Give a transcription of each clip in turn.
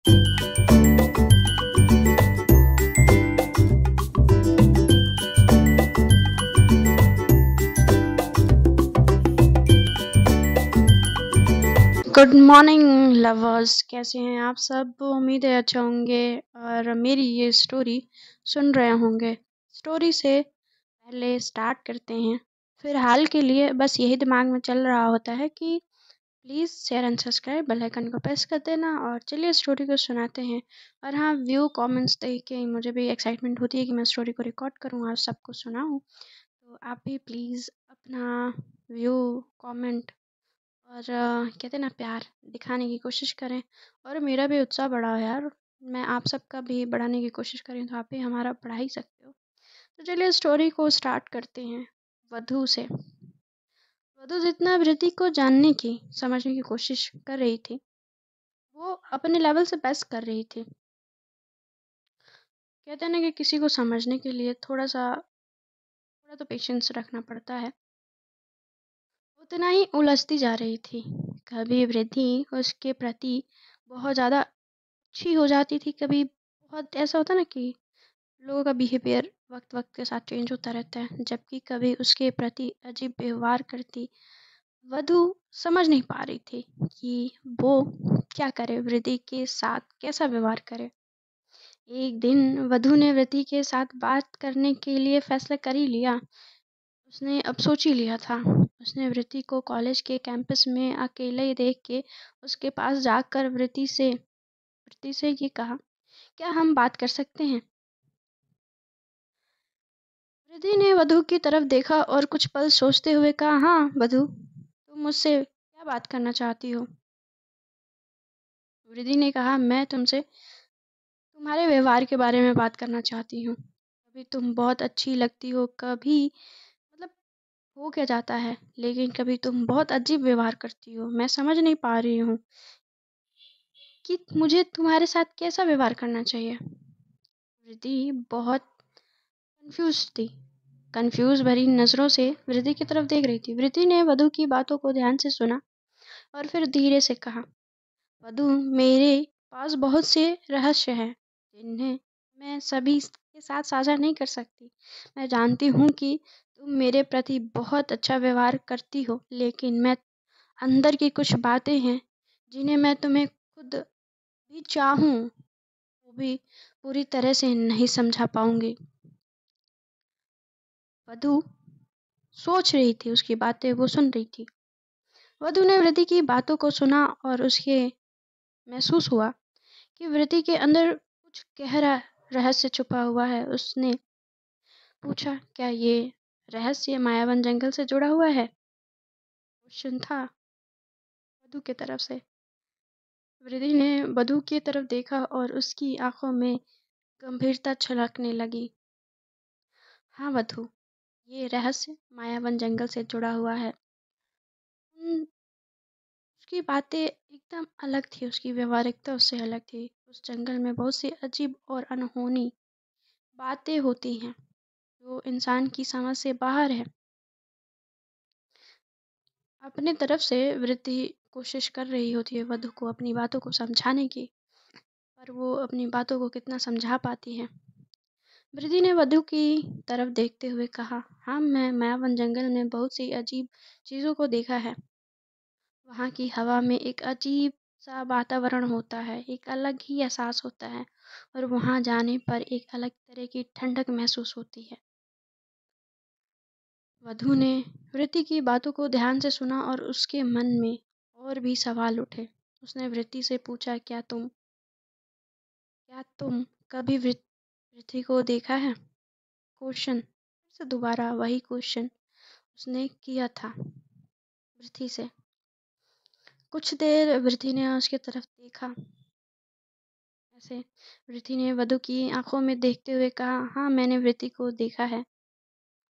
Good morning lovers, कैसे हैं आप सब? उम्मीद है अच्छे होंगे और मेरी ये स्टोरी सुन रहे होंगे। स्टोरी से पहले स्टार्ट करते हैं। फिलहाल के लिए बस यही दिमाग में चल रहा होता है कि please share and subscribe, bell icon को प्रेस कर देना और चलिए स्टोरी को सुनाते हैं। और हाँ, व्यू कमेंट्स देख के मुझे भी एक्साइटमेंट होती है कि मैं स्टोरी को रिकॉर्ड करूँ और सबको सुनाऊँ। तो आप भी प्लीज़ अपना व्यू, कमेंट और कहते हैं ना, प्यार दिखाने की कोशिश करें और मेरा भी उत्साह बढ़ाओ यार। मैं आप सबका भी बढ़ाने की कोशिश करें तो आप भी हमारा बढ़ा ही सकते हो। तो चलिए स्टोरी को स्टार्ट करते हैं। वधु से। वधु जितना वृत्ति को जानने की, समझने की कोशिश कर रही थी, वो अपने लेवल से बेस्ट कर रही थी। कहते हैं ना कि किसी को समझने के लिए थोड़ा तो पेशेंस रखना पड़ता है। उतना ही उलझती जा रही थी। कभी वृद्धि उसके प्रति बहुत ज़्यादा अच्छी हो जाती थी, कभी बहुत ऐसा होता ना कि लोगों का बिहेवियर वक्त वक्त के साथ चेंज होता रहता है, जबकि कभी उसके प्रति अजीब व्यवहार करती। वधु समझ नहीं पा रही थी कि वो क्या करे, वृद्धि के साथ कैसा व्यवहार करे। एक दिन वधु ने वृद्धि के साथ बात करने के लिए फैसला कर ही लिया। उसने अब सोच ही लिया था। उसने वृत्ति को कॉलेज के कैंपस में अकेले देख के उसके पास जाकर वृत्ति से ये कहा, क्या हम बात कर सकते हैं? रिद्धि ने वधु की तरफ देखा और कुछ पल सोचते हुए कहा, हाँ वधु, तुम मुझसे क्या बात करना चाहती हो? रिद्धि ने कहा, मैं तुमसे तुम्हारे व्यवहार के बारे में बात करना चाहती हूँ। कभी तुम बहुत अच्छी लगती हो, कभी मतलब हो क्या जाता है, लेकिन कभी तुम बहुत अजीब व्यवहार करती हो। मैं समझ नहीं पा रही हूँ कि मुझे तुम्हारे साथ कैसा व्यवहार करना चाहिए। रिद्धि बहुत कंफ्यूज थी। कंफ्यूज भरी नजरों से वृद्धि की तरफ देख रही थी। वृद्धि ने वधु की बातों को ध्यान से सुना और फिर धीरे से कहा, वधु, मेरे पास बहुत से रहस्य हैं जिन्हें मैं सभी के साथ साझा नहीं कर सकती। मैं जानती हूँ कि तुम मेरे प्रति बहुत अच्छा व्यवहार करती हो, लेकिन मैं अंदर की कुछ बातें हैं जिन्हें मैं तुम्हें खुद भी चाहूँ वो भी पूरी तरह से नहीं समझा पाऊंगी। वधु सोच रही थी, उसकी बातें वो सुन रही थी। वधु ने वृद्धि की बातों को सुना और उसके महसूस हुआ कि वृद्धि के अंदर कुछ गहरा रहस्य छुपा हुआ है। उसने पूछा, क्या ये रहस्य मायावन जंगल से जुड़ा हुआ है? क्वेश्चन था वधु की तरफ से। वृद्धि ने वधु की तरफ देखा और उसकी आंखों में गंभीरता छलकने लगी। हाँ वधु, ये रहस्य मायावन जंगल से जुड़ा हुआ है। उसकी बातें एकदम अलग थी, उसकी व्यावहारिकता उससे अलग थी। उस जंगल में बहुत सी अजीब और अनहोनी बातें होती हैं जो इंसान की समझ से बाहर है। अपने तरफ से वृद्धि कोशिश कर रही होती है वधु को अपनी बातों को समझाने की, पर वो अपनी बातों को कितना समझा पाती है। वृद्धि ने वधु की तरफ देखते हुए कहा, हाँ, मैं मायावन जंगल में बहुत सी अजीब चीज़ों को देखा है। वहाँ की हवा में एक अजीब सा वातावरण होता है, एक अलग ही एहसास होता है और वहाँ जाने पर एक अलग तरह की ठंडक महसूस होती है। वधु ने वृत्ति की बातों को ध्यान से सुना और उसके मन में और भी सवाल उठे। उसने वृत्ति से पूछा, क्या तुम कभी वृत्ति को देखा है? क्वेश्चन फिर से दोबारा वही क्वेश्चन उसने किया था वृत्ति से। कुछ देर वृत्ति ने उसकी तरफ देखा। ऐसे वृद्धि ने वधु की आंखों में देखते हुए कहा, हाँ, मैंने वृद्धि को देखा है।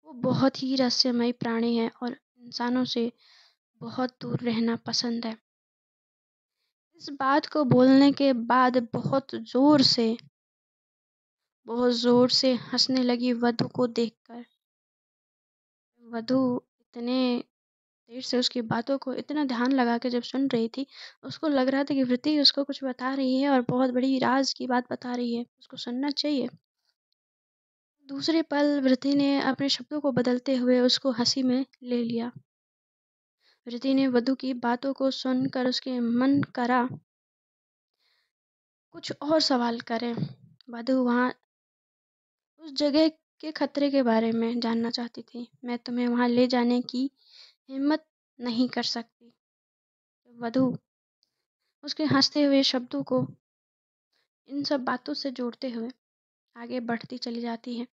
वो बहुत ही रहस्यमयी प्राणी है और इंसानों से बहुत दूर रहना पसंद है। इस बात को बोलने के बाद बहुत जोर से हंसने लगी वधु को देखकर। वधु इतने देर से उसकी बातों को इतना ध्यान लगा के जब सुन रही थी, उसको लग रहा था कि वृत्ति उसको कुछ बता रही है और बहुत बड़ी राज की बात बता रही है, उसको सुनना चाहिए। दूसरे पल वृत्ति ने अपने शब्दों को बदलते हुए उसको हंसी में ले लिया। वृत्ति ने वधु की बातों को सुनकर उसके मन करा कुछ और सवाल करें। वधु वहाँ उस जगह के खतरे के बारे में जानना चाहती थी। मैं तुम्हें वहाँ ले जाने की हिम्मत नहीं कर सकती। वधु उसके हंसते हुए शब्दों को इन सब बातों से जोड़ते हुए आगे बढ़ती चली जाती है।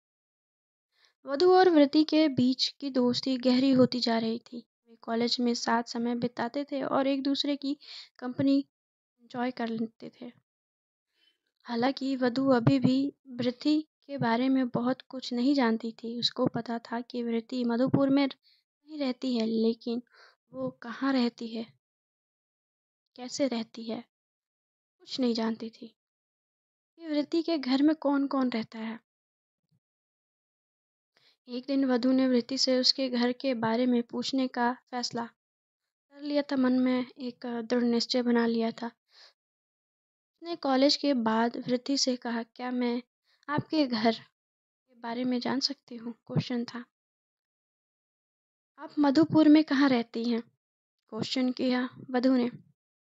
वधु और वृत्ति के बीच की दोस्ती गहरी होती जा रही थी। वे कॉलेज में साथ समय बिताते थे और एक दूसरे की कंपनी एंजॉय कर लेते थे। हालांकि वधु अभी भी वृत्ति के बारे में बहुत कुछ नहीं जानती थी। उसको पता था कि वृत्ति मधुपुर में नहीं रहती है, लेकिन वो कहाँ रहती है, कैसे रहती है, कुछ नहीं जानती थी। कि वृत्ति के घर में कौन कौन रहता है। एक दिन वधु ने वृत्ति से उसके घर के बारे में पूछने का फैसला कर लिया था। मन में एक दृढ़ निश्चय बना लिया था। उसने कॉलेज के बाद वृत्ति से कहा, क्या मैं आपके घर के बारे में जान सकती हूँ? क्वेश्चन था। आप मधुपुर में कहाँ रहती हैं? क्वेश्चन किया वधु ने।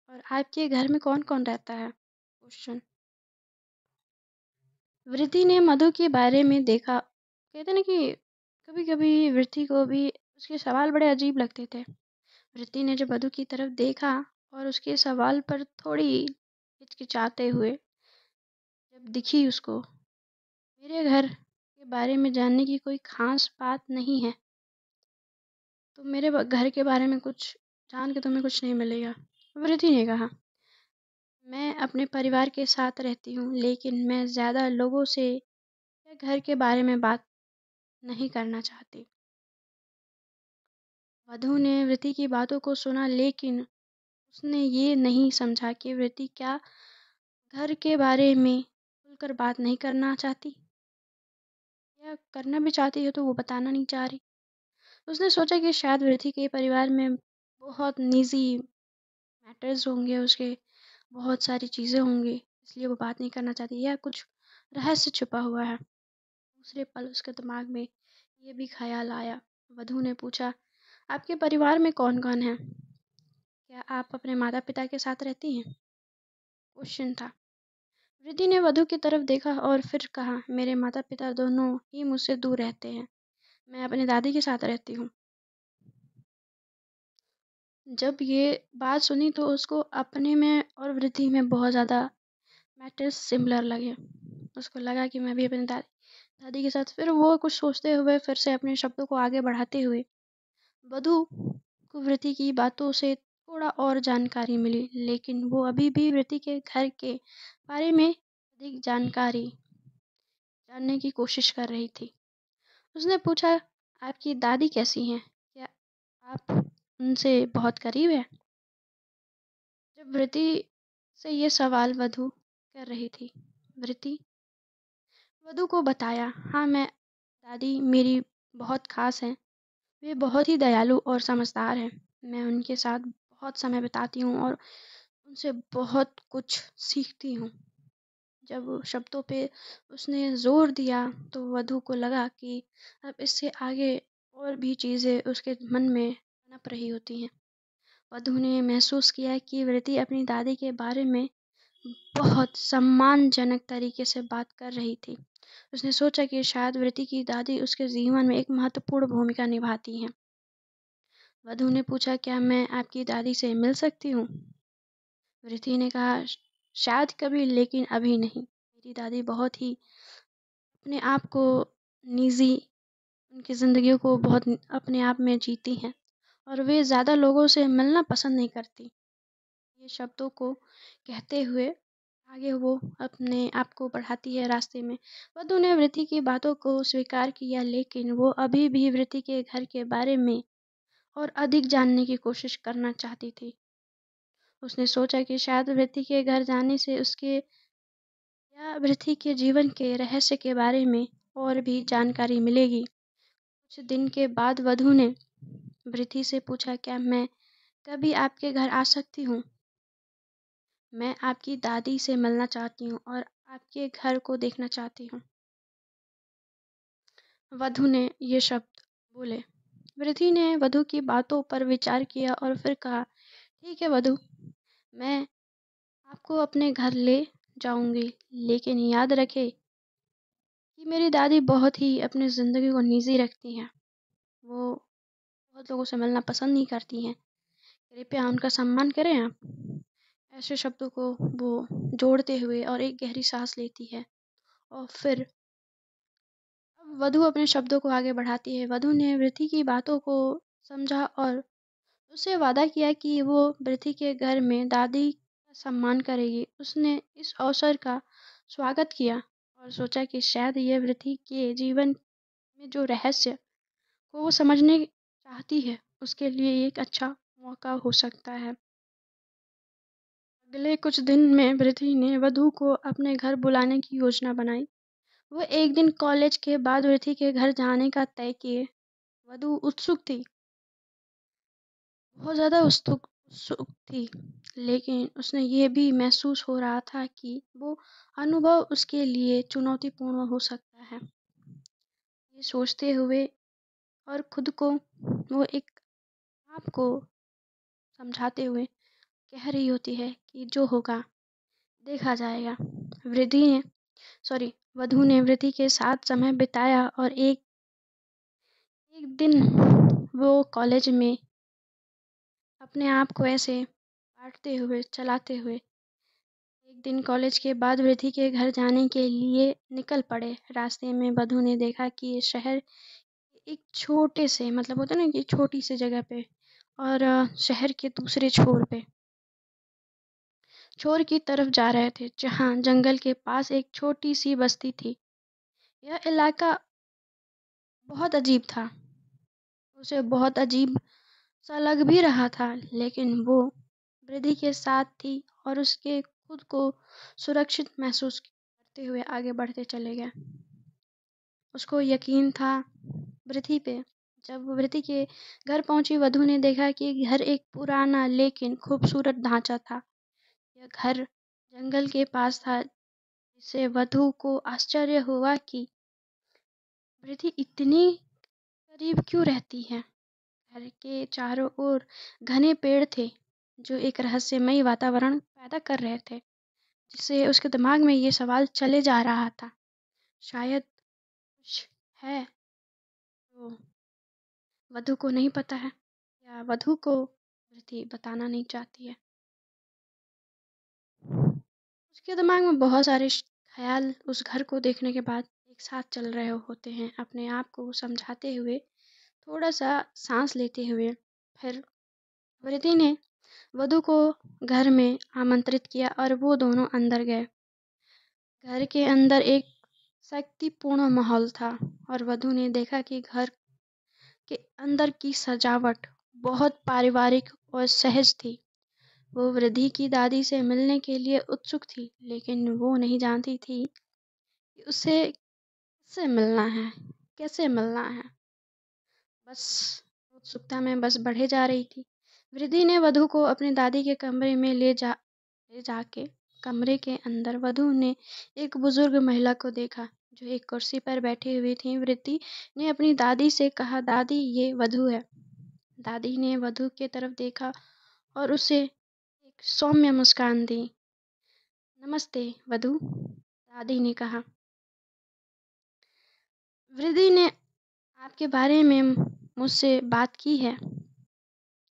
और आपके घर में कौन कौन रहता है? क्वेश्चन। वृत्ति ने मधु के बारे में देखा। कहते ना कि कभी कभी वृत्ति को भी उसके सवाल बड़े अजीब लगते थे। वृत्ति ने जब वधु की तरफ देखा और उसके सवाल पर थोड़ी हिचकिचाते हुए जब दिखी उसको, मेरे घर के बारे में जानने की कोई खास बात नहीं है, तो मेरे घर के बारे में कुछ जान के तुम्हें कुछ नहीं मिलेगा। वृत्ति ने कहा, मैं अपने परिवार के साथ रहती हूँ, लेकिन मैं ज़्यादा लोगों से या घर के बारे में बात नहीं करना चाहती। वधु ने वृत्ति की बातों को सुना, लेकिन उसने ये नहीं समझा कि वृत्ति क्या घर के बारे में खुलकर बात नहीं करना चाहती, या करना भी चाहती है तो वो बताना नहीं चाह रही। उसने सोचा कि शायद वृत्ति के परिवार में बहुत निजी मैटर्स होंगे, उसके बहुत सारी चीज़ें होंगी, इसलिए वो बात नहीं करना चाहती, या कुछ रहस्य छुपा हुआ है। दूसरे पल उसके दिमाग में ये भी ख्याल आया। वधु ने पूछा, आपके परिवार में कौन कौन है? क्या आप अपने माता पिता के साथ रहती हैं? क्वेश्चन था। वृद्धि ने वधु की तरफ देखा और फिर कहा, मेरे माता पिता दोनों ही मुझसे दूर रहते हैं। मैं अपनी दादी के साथ रहती हूँ। जब ये बात सुनी तो उसको अपने में और वृद्धि में बहुत ज़्यादा मैटर्स सिमिलर लगे। उसको लगा कि मैं भी अपनी दादी के साथ, फिर वो कुछ सोचते हुए फिर से अपने शब्दों को आगे बढ़ाते हुए वधु को वृत्ति की बातों से थोड़ा और जानकारी मिली, लेकिन वो अभी भी वृत्ति के घर के बारे में अधिक जानकारी जानने की कोशिश कर रही थी। उसने पूछा, आपकी दादी कैसी हैं? क्या आप उनसे बहुत करीब हैं? जब वृत्ति से ये सवाल वधु कर रही थी, वृत्ति वधु को बताया, हाँ, मैं दादी मेरी बहुत खास हैं। वे बहुत ही दयालु और समझदार हैं। मैं उनके साथ बहुत समय बिताती हूँ और उनसे बहुत कुछ सीखती हूँ। जब शब्दों पे उसने ज़ोर दिया तो वधु को लगा कि अब इससे आगे और भी चीज़ें उसके मन में पनप रही होती हैं। वधु ने महसूस किया कि वृत्ति अपनी दादी के बारे में बहुत सम्मानजनक तरीके से बात कर रही थी। उसने सोचा कि शायद वृत्ति की दादी उसके जीवन में एक महत्वपूर्ण भूमिका निभाती हैं। वधु ने पूछा, क्या मैं आपकी दादी से मिल सकती हूँ? वृत्ति ने कहा, शायद कभी, लेकिन अभी नहीं। मेरी दादी बहुत ही अपने आप को निजी, उनकी ज़िंदगियों को बहुत अपने आप में जीती हैं और वे ज़्यादा लोगों से मिलना पसंद नहीं करती। ये शब्दों को कहते हुए आगे वो अपने आप को बढ़ाती है रास्ते में। वधु ने वृत्ति की बातों को स्वीकार किया, लेकिन वो अभी भी वृत्ति के घर के बारे में और अधिक जानने की कोशिश करना चाहती थी। उसने सोचा कि शायद वृत्ति के घर जाने से उसके या वृत्ति के जीवन के रहस्य के बारे में और भी जानकारी मिलेगी। कुछ दिन के बाद वधु ने वृद्धि से पूछा, क्या मैं कभी आपके घर आ सकती हूँ? मैं आपकी दादी से मिलना चाहती हूँ और आपके घर को देखना चाहती हूँ। वधु ने ये शब्द बोले। वृद्धि ने वधु की बातों पर विचार किया और फिर कहा, ठीक है वधु, मैं आपको अपने घर ले जाऊंगी, लेकिन याद रखे कि मेरी दादी बहुत ही अपनी ज़िंदगी को निजी रखती हैं। वो बहुत लोगों से मिलना पसंद नहीं करती हैं। कृपया उनका सम्मान करें आप। ऐसे शब्दों को वो जोड़ते हुए और एक गहरी सांस लेती है और फिर अब वधु अपने शब्दों को आगे बढ़ाती है। वधु ने वृद्धि की बातों को समझा और उससे वादा किया कि वो वृद्धि के घर में दादी का सम्मान करेगी। उसने इस अवसर का स्वागत किया और सोचा कि शायद ये वृद्धि के जीवन में जो रहस्य को वो समझने चाहती है, उसके लिए एक अच्छा मौका हो सकता है। अगले कुछ दिन में वृद्धि ने वधु को अपने घर बुलाने की योजना बनाई। वो एक दिन कॉलेज के बाद वृद्धि के घर जाने का तय किए। वधु उत्सुक थी, बहुत ज़्यादा उत्सुक थी, लेकिन उसने ये भी महसूस हो रहा था कि वो अनुभव उसके लिए चुनौतीपूर्ण हो सकता है। ये सोचते हुए और खुद को वो एक आप को समझाते हुए कह रही होती है कि जो होगा देखा जाएगा। वृद्धि ने सॉरी वधु ने वृद्धि के साथ समय बिताया और एक एक दिन वो कॉलेज में अपने आप को ऐसे बाँटते हुए, चलाते हुए एक दिन कॉलेज के बाद वृद्धि के घर जाने के लिए निकल पड़े। रास्ते में वधु ने देखा कि ये शहर के एक छोटे से मतलब होता है ना कि छोटी सी जगह पे और शहर के दूसरे छोर की तरफ जा रहे थे, जहाँ जंगल के पास एक छोटी सी बस्ती थी। यह इलाका बहुत अजीब था। उसे बहुत अजीब सा लग भी रहा था, लेकिन वो वृद्धि के साथ थी और उसके खुद को सुरक्षित महसूस करते हुए आगे बढ़ते चले गए। उसको यकीन था वृद्धि पे। जब वो वृद्धि के घर पहुंची, वधु ने देखा कि घर एक पुराना लेकिन खूबसूरत ढांचा था। यह घर जंगल के पास था, जिससे वधु को आश्चर्य हुआ कि वृद्धि इतनी करीब क्यों रहती है। घर के चारों ओर घने पेड़ थे, जो एक रहस्यमयी वातावरण पैदा कर रहे थे, जिससे उसके दिमाग में ये सवाल चले जा रहा था, शायद कुछ है जो वधु को नहीं पता है, या वधु को वृद्धि बताना नहीं चाहती है। उसके दिमाग में बहुत सारे ख्याल उस घर को देखने के बाद एक साथ चल रहे होते हैं। अपने आप को समझाते हुए, थोड़ा सा सांस लेते हुए, फिर वृद्धि ने वधु को घर में आमंत्रित किया और वो दोनों अंदर गए। घर के अंदर एक शक्तिपूर्ण माहौल था और वधु ने देखा कि घर के अंदर की सजावट बहुत पारिवारिक और सहज थी। वो वृद्धि की दादी से मिलने के लिए उत्सुक थी, लेकिन वो नहीं जानती थी कि उसे किससे मिलना है, कैसे मिलना है। बस उत्सुकता में बस बढ़े जा रही थी। वृद्धि ने वधु को अपनी दादी के कमरे में ले जाके कमरे के अंदर वधु ने एक बुजुर्ग महिला को देखा, जो एक कुर्सी पर बैठी हुई थी। वृद्धि ने अपनी दादी से कहा, दादी ये वधु है। दादी ने वधु की तरफ देखा और उसे एक सौम्य मुस्कान दी। नमस्ते वधु, दादी ने कहा। वृद्धि ने आपके बारे में मुझसे बात की है,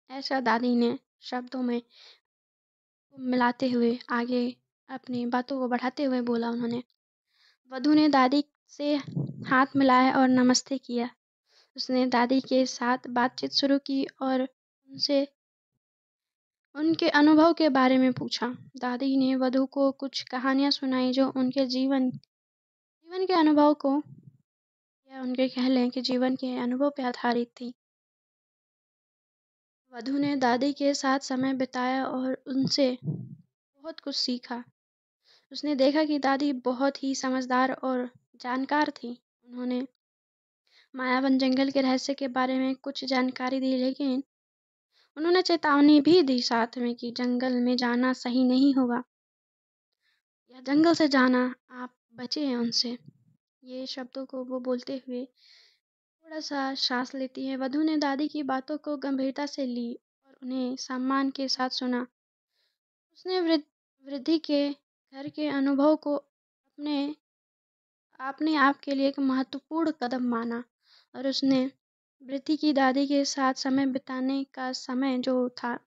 ऐसा दादी ने शब्दों में मिलाते हुए आगे अपनी बातों को बढ़ाते हुए बोला उन्होंने। वधु ने दादी से हाथ मिलाया और नमस्ते किया। उसने दादी के साथ बातचीत शुरू की और उनसे उनके अनुभव के बारे में पूछा। दादी ने वधु को कुछ कहानियाँ सुनाई, जो उनके जीवन जीवन के अनुभव को या उनके कह लें कि जीवन के अनुभव पर आधारित थी। वधु ने दादी के साथ समय बिताया और उनसे बहुत कुछ सीखा। उसने देखा कि दादी बहुत ही समझदार और जानकार थी। उन्होंने मायावन जंगल के रहस्य के बारे में कुछ जानकारी दी, लेकिन उन्होंने चेतावनी भी दी साथ में कि जंगल में जाना सही नहीं होगा या जंगल से जाना, आप बचें उनसे। ये शब्दों को वो बोलते हुए थोड़ा सा सांस लेती है। वधु ने दादी की बातों को गंभीरता से ली और उन्हें सम्मान के साथ सुना। उसने वृद्धि के घर के अनुभव को अपने अपने आप के लिए एक महत्वपूर्ण कदम माना और उसने वृद्धि की दादी के साथ समय बिताने का समय जो था,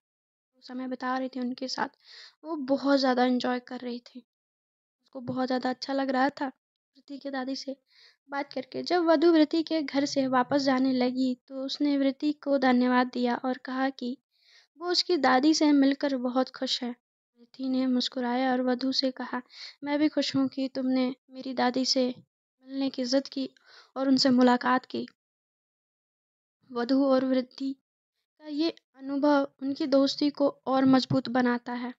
समय बिता रही थी उनके साथ, वो बहुत ज़्यादा एंजॉय कर रही थी। उसको बहुत ज़्यादा अच्छा लग रहा था वृद्धि की दादी से बात करके। जब वधु वृद्धि के घर से वापस जाने लगी तो उसने वृद्धि को धन्यवाद दिया और कहा कि वो उसकी दादी से मिलकर बहुत खुश है। रिद्धि ने मुस्कुराया और वधु से कहा, मैं भी खुश हूँ कि तुमने मेरी दादी से मिलने की जिद की और उनसे मुलाकात की। वधु और वृद्धि का ये अनुभव उनकी दोस्ती को और मजबूत बनाता है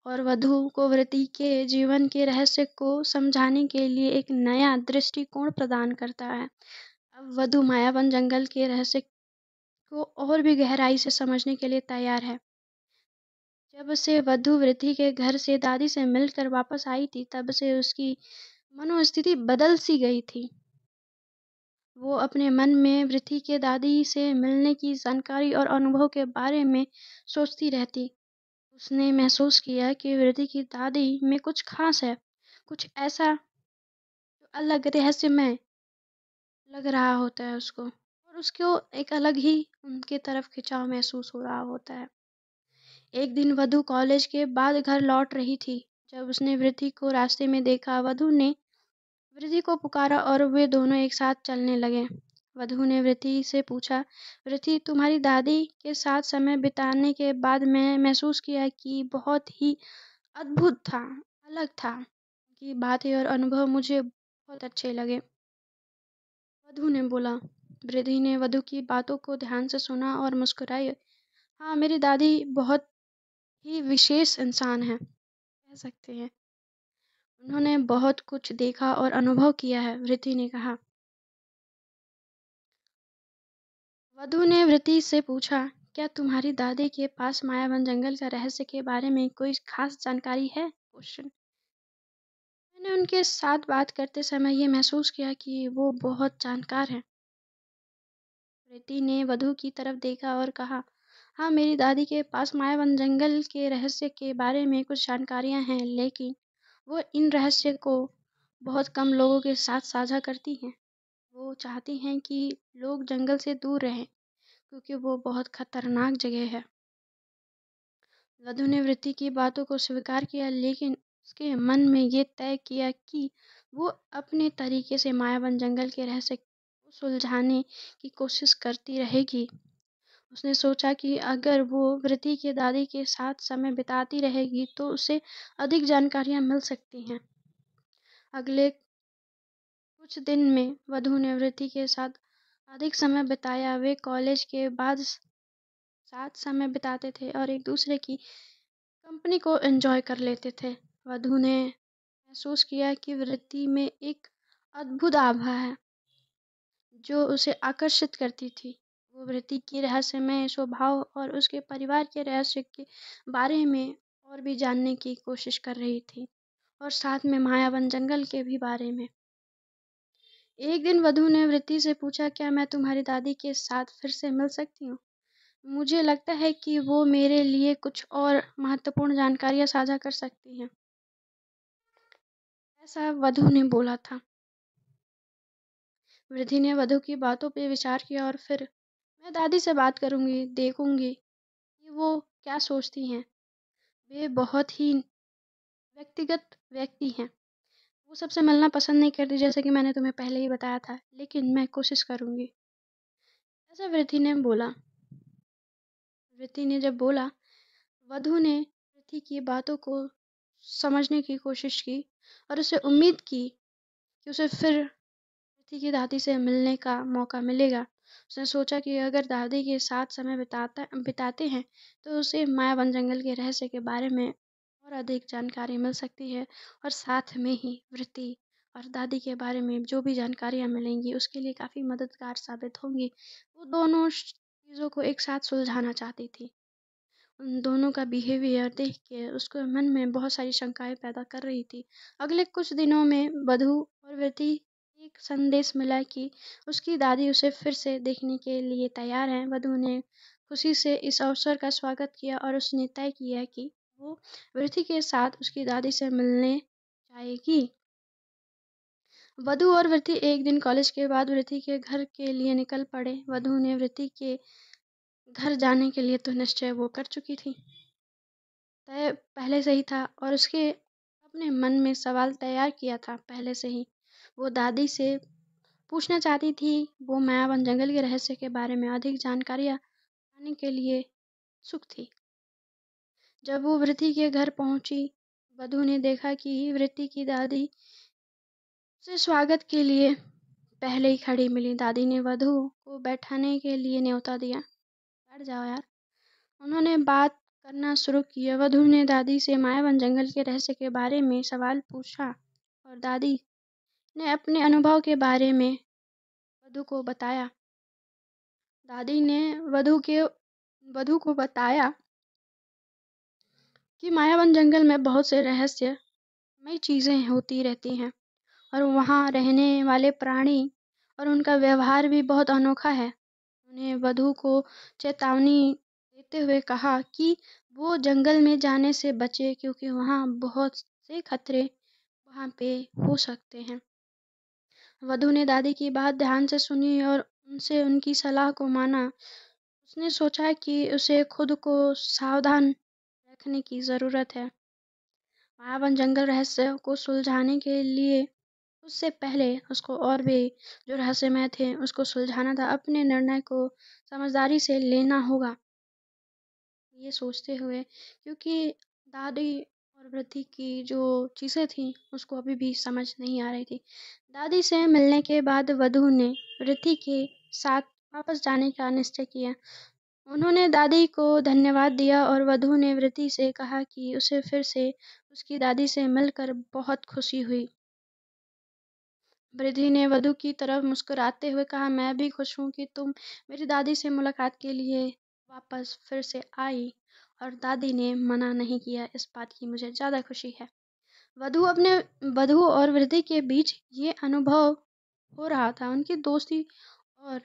और वधु को वृद्धि के जीवन के रहस्य को समझाने के लिए एक नया दृष्टिकोण प्रदान करता है। अब वधु मायावन जंगल के रहस्य को और भी गहराई से समझने के लिए तैयार है। जब से वधु वृद्धि के घर से दादी से मिलकर वापस आई थी, तब से उसकी मनोस्थिति बदल सी गई थी। वो अपने मन में वृद्धि के दादी से मिलने की जानकारी और अनुभव के बारे में सोचती रहती। उसने महसूस किया कि वृद्धि की दादी में कुछ खास है, कुछ ऐसा जो अलग रहस्यमय लग रहा होता है उसको, और उसको एक अलग ही उनके तरफ खिंचाव महसूस हो रहा होता है। एक दिन वधु कॉलेज के बाद घर लौट रही थी। जब उसने वृद्धि को रास्ते में देखा, वधु ने वृद्धि को पुकारा और वे दोनों एक साथ चलने लगे। वधु ने वृद्धि से पूछा, वृद्धि, तुम्हारी दादी के साथ समय बिताने के बाद मैं महसूस किया कि बहुत ही अद्भुत था, अलग था। उनकी बातें और अनुभव मुझे बहुत अच्छे लगे। वधु ने बोला। वृद्धि ने वधु की बातों को ध्यान से सुना और मुस्कुराई। हाँ, मेरी दादी बहुत ही विशेष इंसान है, कह सकते हैं। उन्होंने बहुत कुछ देखा और अनुभव किया है, वृद्धि ने कहा। वधु ने वृद्धि से पूछा, क्या तुम्हारी दादी के पास मायावन जंगल का रहस्य के बारे में कोई खास जानकारी है? क्वेश्चन। मैंने उनके साथ बात करते समय ये महसूस किया कि वो बहुत जानकार है। वृद्धि ने वधु की तरफ देखा और कहा, हाँ, मेरी दादी के पास मायावन जंगल के रहस्य के बारे में कुछ जानकारियां हैं, लेकिन वो इन रहस्य को बहुत कम लोगों के साथ साझा करती हैं। वो चाहती हैं कि लोग जंगल से दूर रहें क्योंकि वो बहुत खतरनाक जगह है। वधु ने वृद्धि की बातों को स्वीकार किया, लेकिन उसके मन में ये तय किया कि वो अपने तरीके से मायावन जंगल के रहस्य को सुलझाने की कोशिश करती रहेगी। उसने सोचा कि अगर वो वृद्धि की दादी के साथ समय बिताती रहेगी तो उसे अधिक जानकारियां मिल सकती हैं। अगले कुछ दिन में वधु ने वृद्धि के साथ अधिक समय बिताया। वे कॉलेज के बाद साथ समय बिताते थे और एक दूसरे की कंपनी को एंजॉय कर लेते थे। वधु ने महसूस किया कि वृद्धि में एक अद्भुत आभा है जो उसे आकर्षित करती थी। वो वृद्धि की रहस्यमय स्वभाव और उसके परिवार के रहस्य के बारे में और भी जानने की कोशिश कर रही थी, और साथ में मायावन जंगल के भी बारे में। एक दिन वधु ने वृद्धि से पूछा, क्या मैं तुम्हारी दादी के साथ फिर से मिल सकती हूँ? मुझे लगता है कि वो मेरे लिए कुछ और महत्वपूर्ण जानकारियां साझा कर सकती हैं, ऐसा वधु ने बोला था। वृद्धि ने वधु की बातों पर विचार किया और फिर, मैं दादी से बात करूंगी, देखूंगी कि वो क्या सोचती हैं। वे बहुत ही व्यक्तिगत व्यक्ति हैं। वो सबसे मिलना पसंद नहीं करती, जैसे कि मैंने तुम्हें पहले ही बताया था, लेकिन मैं कोशिश करूंगी, ऐसा वृद्धि ने बोला। वृद्धि ने जब बोला, वधु ने वृद्धि की बातों को समझने की कोशिश की और उसे उम्मीद की कि उसे फिर वृद्धि की दादी से मिलने का मौका मिलेगा। उसने सोचा कि अगर दादी के साथ समय बिताते हैं तो उसे मायावन जंगल के रहस्य के बारे में और अधिक जानकारी मिल सकती है, और साथ में ही वृद्धि और दादी के बारे में जो भी जानकारियाँ मिलेंगी उसके लिए काफ़ी मददगार साबित होंगी। वो दोनों चीज़ों को एक साथ सुलझाना चाहती थी। उन दोनों का बिहेवियर देख के उसके मन में बहुत सारी शंकाएँ पैदा कर रही थी। अगले कुछ दिनों में वधु और वृद्धि एक संदेश मिला कि उसकी दादी उसे फिर से देखने के लिए तैयार हैं। वधु ने खुशी से इस अवसर का स्वागत किया और उसने तय किया कि वो वृद्धि के साथ उसकी दादी से मिलने जाएगी। वधु और वृद्धि एक दिन कॉलेज के बाद वृद्धि के घर के लिए निकल पड़े। वधु ने वृद्धि के घर जाने के लिए तो निश्चय वो कर चुकी थी। तय पहले से ही था और उसके अपने मन में सवाल तैयार किया था पहले से ही। वो दादी से पूछना चाहती थी, वो मायावन जंगल के रहस्य के बारे में अधिक जानकारियाँ पाने के लिए उत्सुक थी। जब वो वृद्धि के घर पहुंची, वधु ने देखा कि वृद्धि की दादी उसे स्वागत के लिए पहले ही खड़ी मिली। दादी ने वधु को बैठाने के लिए न्योता दिया। बैठ जाओ यार। उन्होंने बात करना शुरू किया। वधु ने दादी से मायावन जंगल के रहस्य के बारे में सवाल पूछा और दादी ने अपने अनुभव के बारे में वधु को बताया। दादी ने वधु को बताया कि मायावन जंगल में बहुत से रहस्यमयी चीजें होती रहती हैं और वहाँ रहने वाले प्राणी और उनका व्यवहार भी बहुत अनोखा है। उन्हें वधु को चेतावनी देते हुए कहा कि वो जंगल में जाने से बचे क्योंकि वहाँ बहुत से खतरे वहाँ पे हो सकते हैं। वधु ने दादी की बात ध्यान से सुनी और उनसे उनकी सलाह को माना। उसने सोचा कि उसे खुद को सावधान रखने की ज़रूरत है। मायावन जंगल रहस्य को सुलझाने के लिए उससे पहले उसको और भी जो रहस्यमय थे उसको सुलझाना था। अपने निर्णय को समझदारी से लेना होगा, ये सोचते हुए, क्योंकि दादी और वृद्धि की जो चीज़ें थीं उसको अभी भी समझ नहीं आ रही थी। दादी से मिलने के बाद वधु ने वृद्धि के साथ वापस जाने का निश्चय किया। उन्होंने दादी को धन्यवाद दिया और वधु ने वृद्धि से कहा कि उसे फिर से उसकी दादी से मिलकर बहुत खुशी हुई। वृद्धि ने वधु की तरफ मुस्कुराते हुए कहा, मैं भी खुश हूँ कि तुम मेरी दादी से मुलाकात के लिए वापस फिर से आई और दादी ने मना नहीं किया। इस बात की मुझे ज़्यादा खुशी है। वधु और वृद्धि के बीच ये अनुभव हो रहा था। उनकी दोस्ती और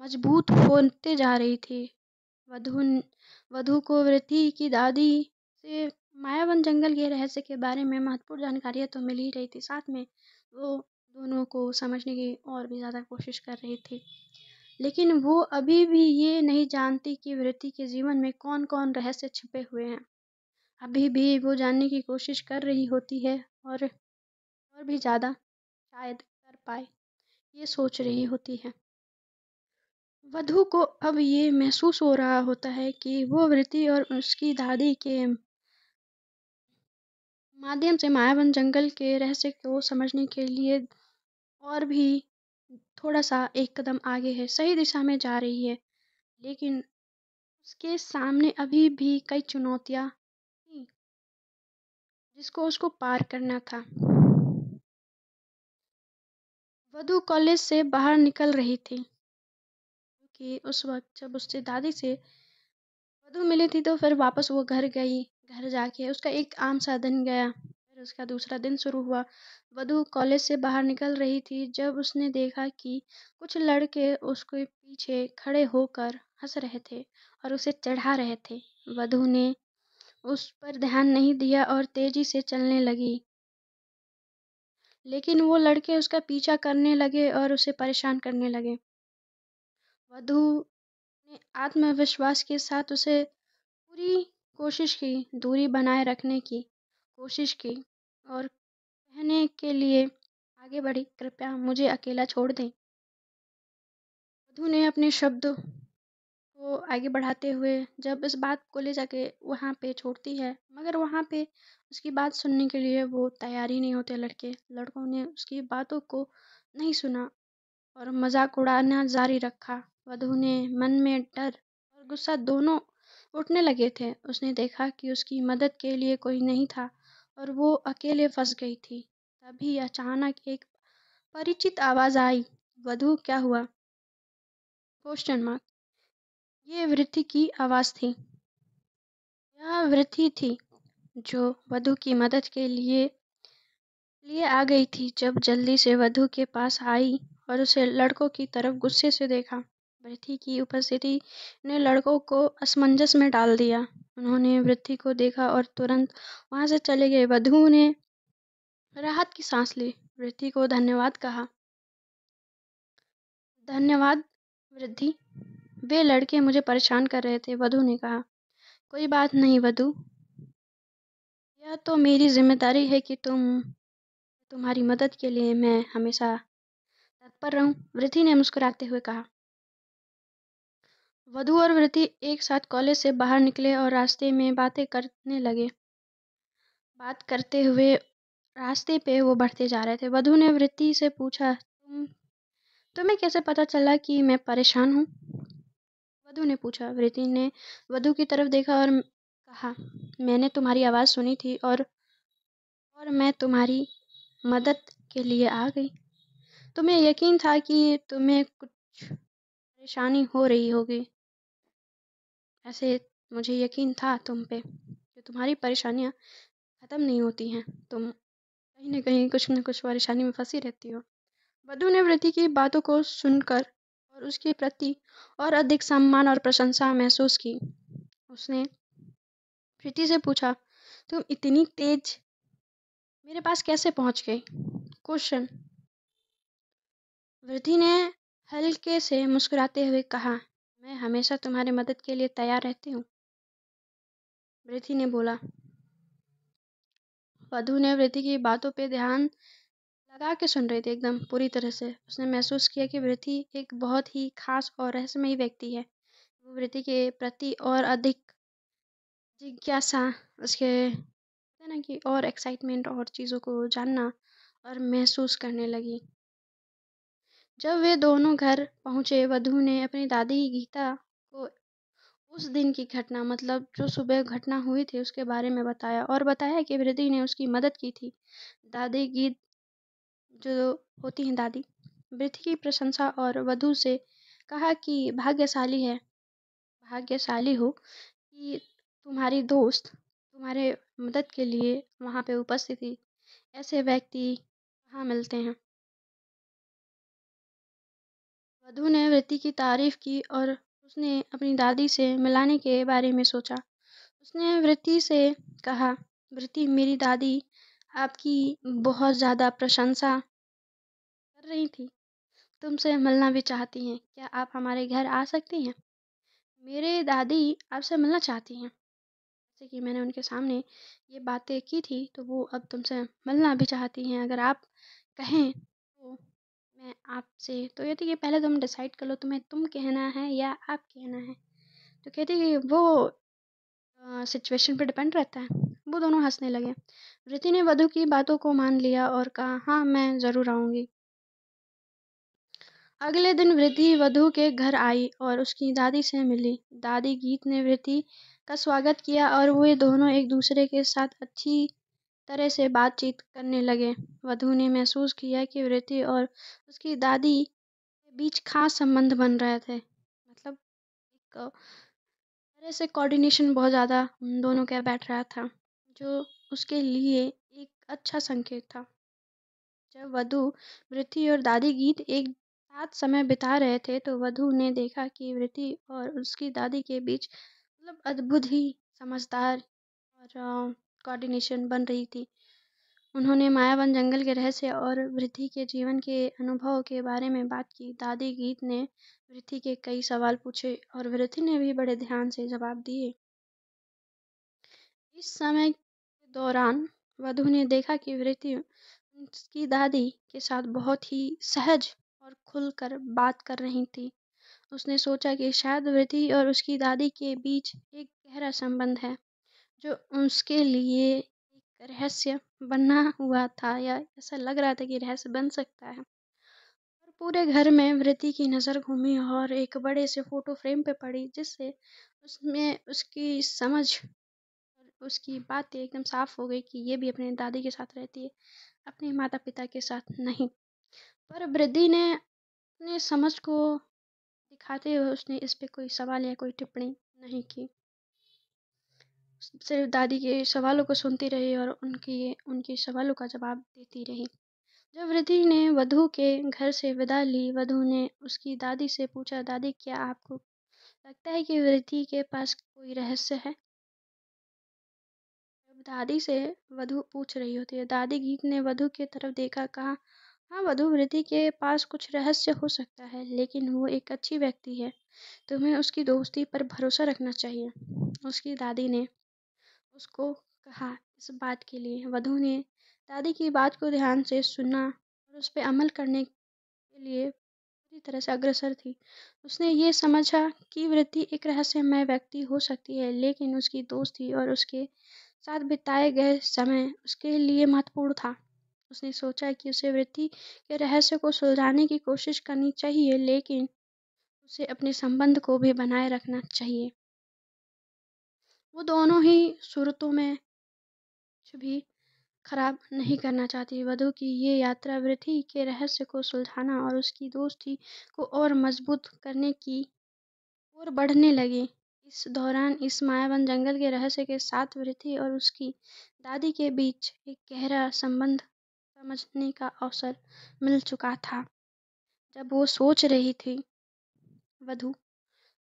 मजबूत होते जा रही थी। वधु वधु को वृद्धि की दादी से मायावन जंगल के रहस्य के बारे में महत्वपूर्ण जानकारियाँ तो मिल ही रही थी, साथ में वो दोनों को समझने की और भी ज़्यादा कोशिश कर रही थी। लेकिन वो अभी भी ये नहीं जानती कि वृद्धि के जीवन में कौन-कौन रहस्य छिपे हुए हैं। अभी भी वो जानने की कोशिश कर रही होती है और भी ज़्यादा शायद कर पाए, ये सोच रही होती है। वधु को अब ये महसूस हो रहा होता है कि वो वृद्धि और उसकी दादी के माध्यम से मायावन जंगल के रहस्य को समझने के लिए और भी थोड़ा-सा एक कदम आगे है, सही दिशा में जा रही है। लेकिन उसके सामने अभी भी कई चुनौतियाँ थीं, जिसको उसको पार करना था। वधु कॉलेज से बाहर निकल रही थी कि उस वक़्त जब उससे दादी से वधु मिली थी तो फिर वापस वो घर गई। घर जाके उसका एक आम सा दिन गया, फिर उसका दूसरा दिन शुरू हुआ। वधु कॉलेज से बाहर निकल रही थी जब उसने देखा कि कुछ लड़के उसके पीछे खड़े होकर हँस रहे थे और उसे चिढ़ा रहे थे। वधु ने उस पर ध्यान नहीं दिया और तेज़ी से चलने लगी। लेकिन वो लड़के उसका पीछा करने लगे और उसे परेशान करने लगे। वधु ने आत्मविश्वास के साथ उसे पूरी कोशिश की, दूरी बनाए रखने की कोशिश की और कहने के लिए आगे बढ़ी, कृपया मुझे अकेला छोड़ दें। वधु ने अपने शब्द को आगे बढ़ाते हुए जब इस बात को ले जाके वहाँ पे छोड़ती है, मगर वहाँ पे उसकी बात सुनने के लिए वो तैयार ही नहीं होते लड़के। लड़कों ने उसकी बातों को नहीं सुना और मजाक उड़ाना जारी रखा। वधु ने मन में डर और गुस्सा दोनों उठने लगे थे। उसने देखा कि उसकी मदद के लिए कोई नहीं था और वो अकेले फंस गई थी। तभी अचानक एक परिचित आवाज़ आई। वधू क्या हुआ? Question mark. ये वृद्धि की आवाज़ थी। यह वृद्धि थी जो वधू की मदद के लिए आ गई थी। जब जल्दी से वधू के पास आई और उसे लड़कों की तरफ गुस्से से देखा। वृद्धि की उपस्थिति ने लड़कों को असमंजस में डाल दिया। उन्होंने वृद्धि को देखा और तुरंत वहां से चले गए। वधू ने राहत की सांस ली। वृद्धि को धन्यवाद कहा। धन्यवाद वृद्धि। वे लड़के मुझे परेशान कर रहे थे। वधू ने कहा। कोई बात नहीं वधू, यह तो मेरी जिम्मेदारी है कि तुम्हारी मदद के लिए मैं हमेशा तत्पर रहूं, वृद्धि ने मुस्कुराते हुए कहा। वधू और वृद्धि एक साथ कॉलेज से बाहर निकले और रास्ते में बातें करने लगे। बात करते हुए रास्ते पे वो बढ़ते जा रहे थे। वधू ने वृद्धि से पूछा, तुम्हें कैसे पता चला कि मैं परेशान हूँ? वधू ने पूछा। वृद्धि ने वधू की तरफ देखा और कहा, मैंने तुम्हारी आवाज़ सुनी थी और मैं तुम्हारी मदद के लिए आ गई। तुम्हें यकीन था कि तुम्हें कुछ परेशानी हो रही होगी। ऐसे मुझे यकीन था तुम पे कि तुम्हारी परेशानियां खत्म नहीं होती हैं। तुम कहीं न कहीं कुछ न कुछ परेशानी में फंसी रहती हो। वधू ने वृद्धि की बातों को सुनकर और उसके प्रति और अधिक सम्मान और प्रशंसा महसूस की। उसने प्रीति से पूछा, तुम इतनी तेज मेरे पास कैसे पहुंच गई? क्वेश्चन। वृद्धि ने हल्के से मुस्कुराते हुए कहा, मैं हमेशा तुम्हारी मदद के लिए तैयार रहती हूँ। वृद्धि ने बोला। वधू ने वृद्धि की बातों पे ध्यान लगा के सुन रही थी एकदम पूरी तरह से। उसने महसूस किया कि वृद्धि एक बहुत ही खास और रहस्यमयी व्यक्ति है। वो वृद्धि के प्रति और अधिक जिज्ञासा, उसके कहते हैं ना कि और एक्साइटमेंट और चीज़ों को जानना और महसूस करने लगी। जब वे दोनों घर पहुंचे, वधू ने अपनी दादी गीता को उस दिन की घटना, मतलब जो सुबह घटना हुई थी, उसके बारे में बताया और बताया कि वृद्धि ने उसकी मदद की थी। दादी गीत जो होती हैं दादी, वृद्धि की प्रशंसा और वधू से कहा कि भाग्यशाली हो कि तुम्हारी दोस्त तुम्हारे मदद के लिए वहाँ पे उपस्थित थी। ऐसे व्यक्ति कहाँ मिलते हैं। वधू ने वृद्धि की तारीफ की और उसने अपनी दादी से मिलाने के बारे में सोचा। उसने वृद्धि से कहा, वृद्धि मेरी दादी आपकी बहुत ज़्यादा प्रशंसा कर रही थी, तुमसे मिलना भी चाहती हैं। क्या आप हमारे घर आ सकती हैं? मेरे दादी आपसे मिलना चाहती हैं। जैसे कि मैंने उनके सामने ये बातें की थी, तो वो अब तुमसे मिलना भी चाहती हैं। अगर आप कहें तो मैं आपसे, तो कहती कि पहले तुम डिसाइड कर लो, तुम्हें तुम कहना है या आप कहना है। तो कहती कि वो सिचुएशन पे डिपेंड रहता है। वो दोनों हंसने लगे। रिति ने वधू की बातों को मान लिया और कहा, हाँ मैं ज़रूर आऊँगी। अगले दिन वृद्धि वधू के घर आई और उसकी दादी से मिली। दादी गीत ने वृद्धि का स्वागत किया और वे दोनों एक दूसरे के साथ अच्छी तरह से बातचीत करने लगे। वधू ने महसूस किया कि वृद्धि और उसकी दादी के बीच खास संबंध बन रहे थे। मतलब एक तरह से कोऑर्डिनेशन बहुत ज़्यादा उन दोनों का बैठ रहा था, जो उसके लिए एक अच्छा संकेत था। जब वधू, वृद्धि और दादी गीत एक साथ समय बिता रहे थे, तो वधू ने देखा कि वृद्धि और उसकी दादी के बीच मतलब अद्भुत ही समझदार और कोऑर्डिनेशन बन रही थी। उन्होंने मायावन जंगल के रहस्य और वृद्धि के जीवन के अनुभव के बारे में बात की। दादी गीत ने वृद्धि के कई सवाल पूछे और वृद्धि ने भी बड़े ध्यान से जवाब दिए। इस समय के दौरान वधू ने देखा कि वृद्धि उसकी दादी के साथ बहुत ही सहज और खुलकर बात कर रही थी। उसने सोचा कि शायद वृद्धि और उसकी दादी के बीच एक गहरा संबंध है, जो उसके लिए एक रहस्य बना हुआ था, या ऐसा लग रहा था कि रहस्य बन सकता है। और पूरे घर में वृद्धि की नज़र घूमी और एक बड़े से फोटो फ्रेम पे पड़ी, जिससे उसमें उसकी समझ और उसकी बातें एकदम साफ हो गई कि ये भी अपने दादी के साथ रहती है। अपने माता-पिता के साथ नहीं। पर वृद्धि ने अपने समझ को दिखाते हुए उसने इस पे कोई सवाल या कोई टिप्पणी नहीं की। सिर्फ़ दादी के सवालों को सुनती रही और उनके सवालों का जवाब देती रही। जब वृद्धि ने वधू के घर से विदा ली, वधू ने उसकी दादी से पूछा, दादी क्या आपको लगता है कि वृद्धि के पास कोई रहस्य है? जब दादी से वधू पूछ रही होती है, दादी गीत ने वधू की तरफ देखा, कहा, हाँ वधू, वृद्धि के पास कुछ रहस्य हो सकता है, लेकिन वो एक अच्छी व्यक्ति है। तुम्हें उसकी दोस्ती पर भरोसा रखना चाहिए। उसकी दादी ने उसको कहा। इस बात के लिए वधू ने दादी की बात को ध्यान से सुना और उस पे अमल करने के लिए पूरी तरह से अग्रसर थी। उसने ये समझा कि वृद्धि एक रहस्यमय व्यक्ति हो सकती है, लेकिन उसकी दोस्ती और उसके साथ बिताए गए समय उसके लिए महत्वपूर्ण था। उसने सोचा कि उसे वृद्धि के रहस्य को सुलझाने की कोशिश करनी चाहिए, लेकिन उसे अपने संबंध को भी बनाए रखना चाहिए। वो दोनों ही सूरतों में कुछ भी खराब नहीं करना चाहती। वधू की ये यात्रा वृद्धि के रहस्य को सुलझाना और उसकी दोस्ती को और मजबूत करने की ओर बढ़ने लगी। इस दौरान इस मायावन जंगल के रहस्य के साथ वृद्धि और उसकी दादी के बीच एक गहरा संबंध समझने का अवसर मिल चुका था। जब वो सोच रही थी वधू,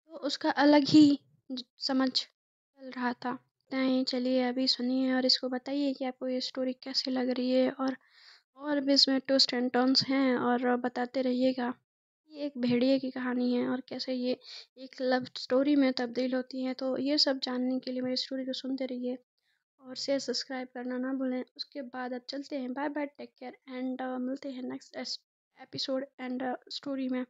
तो उसका अलग ही समझ चल रहा था। नहीं, चलिए अभी सुनिए और इसको बताइए कि आपको ये स्टोरी कैसी लग रही है, और भी इसमें ट्विस्ट एंड टर्न्स हैं, और बताते रहिएगा। ये एक भेड़िए की कहानी है और कैसे ये एक लव स्टोरी में तब्दील होती है। तो ये सब जानने के लिए मेरी स्टोरी को सुनते रहिए और शेयर सब्सक्राइब करना ना भूलें। उसके बाद अब चलते हैं, bye bye, take care, and मिलते हैं नेक्स्ट एपिसोड एंड स्टोरी में।